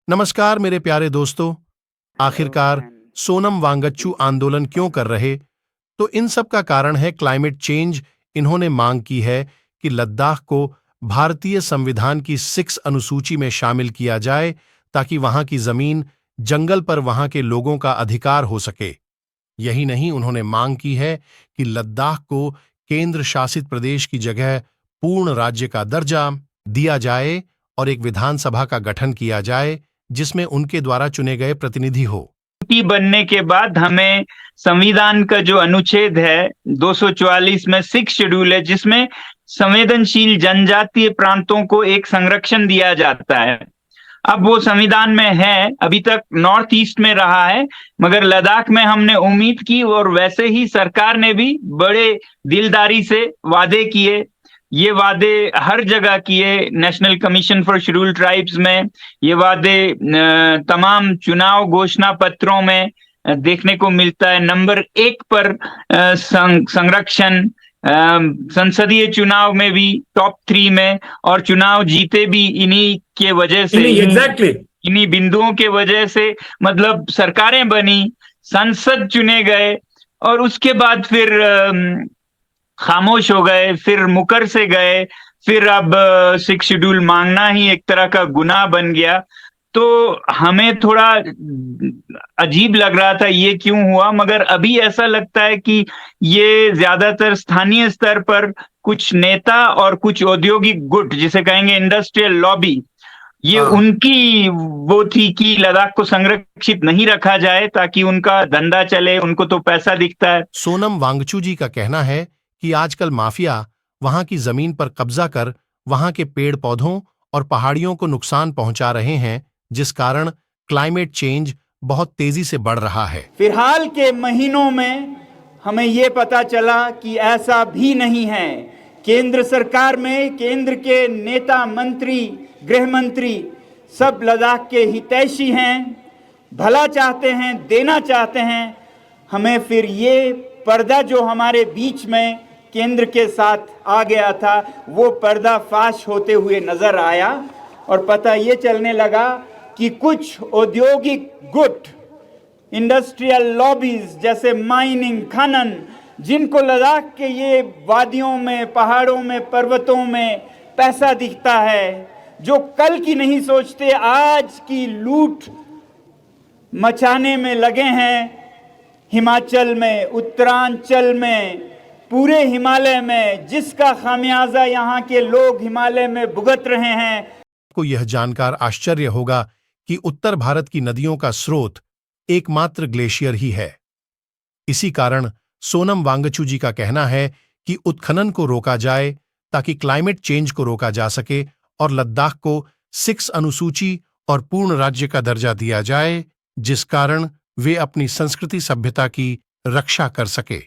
नमस्कार मेरे प्यारे दोस्तों। आखिरकार सोनम वांगचू आंदोलन क्यों कर रहे? तो इन सब का कारण है क्लाइमेट चेंज। इन्होंने मांग की है कि लद्दाख को भारतीय संविधान की 6 अनुसूची में शामिल किया जाए ताकि वहां की जमीन, जंगल पर वहां के लोगों का अधिकार हो सके। यही नहीं, उन्होंने मांग की है कि लद्दाख को केंद्र शासित प्रदेश की जगह पूर्ण राज्य का दर्जा दिया जाए और एक विधानसभा का गठन किया जाए जिसमें उनके द्वारा चुने गए प्रतिनिधि हो। बनने के बाद हमें संविधान का जो अनुच्छेद है 244 में 6 शेड्यूल है, जिसमें संवेदनशील जनजातीय प्रांतों को एक संरक्षण दिया जाता है। अब वो संविधान में है, अभी तक नॉर्थ ईस्ट में रहा है, मगर लद्दाख में हमने उम्मीद की और वैसे ही सरकार ने भी बड़े दिलदारी से वादे किए। ये वादे हर जगह किए, national commission for scheduled tribes में ये वादे तमाम चुनाव घोषणा पत्रों में देखने को मिलता है। नंबर 1 पर संरक्षण, संसदीय चुनाव में भी टॉप 3 में, और चुनाव जीते भी इन्हीं के वजह से, इन्हीं बिंदुओं के वजह से। मतलब सरकारें बनी, संसद चुने गए और उसके बाद फिर खामोश हो गए, फिर मुकर से गए, फिर अब 6 शेड्यूल मांगना ही एक तरह का गुनाह बन गया। तो हमें थोड़ा अजीब लग रहा था ये क्यों हुआ, मगर अभी ऐसा लगता है कि ये ज्यादातर स्थानीय स्तर पर कुछ नेता और कुछ औद्योगिक गुट, जिसे कहेंगे इंडस्ट्रियल लॉबी, ये उनकी वो थी कि लद्दाख को संरक्षित नहीं रखा जाए ताकि उनका धंधा चले, उनको तो पैसा दिखता है। सोनम वांगचू जी का कहना है कि आजकल माफिया वहां की जमीन पर कब्जा कर वहां के पेड़ पौधों और पहाड़ियों को नुकसान पहुंचा रहे हैं, जिस कारण क्लाइमेट चेंज बहुत तेजी से बढ़ रहा है। फिलहाल के महीनों में हमें यह पता चला कि ऐसा भी नहीं है। केंद्र सरकार में केंद्र के नेता, मंत्री, गृह मंत्री सब लद्दाख के हितैषी हैं, भला चाहते हैं, देना चाहते हैं। हमें फिर ये पर्दा जो हमारे बीच में केंद्र के साथ आ गया था, वो पर्दा फाश होते हुए नजर आया और पता ये चलने लगा कि कुछ औद्योगिक गुट, इंडस्ट्रियल लॉबीज जैसे माइनिंग, खनन, जिनको लद्दाख के ये वादियों में, पहाड़ों में, पर्वतों में पैसा दिखता है, जो कल की नहीं सोचते, आज की लूट मचाने में लगे हैं। हिमाचल में, उत्तरांचल में, पूरे हिमालय में, जिसका खामियाजा यहाँ के लोग हिमालय में भुगत रहे हैं। को यह जानकर आश्चर्य होगा कि उत्तर भारत की नदियों का स्रोत एकमात्र ग्लेशियर ही है। इसी कारण सोनम वांगचू जी का कहना है कि उत्खनन को रोका जाए ताकि क्लाइमेट चेंज को रोका जा सके और लद्दाख को 6 अनुसूची और पूर्ण राज्य का दर्जा दिया जाए, जिस कारण वे अपनी संस्कृति सभ्यता की रक्षा कर सके।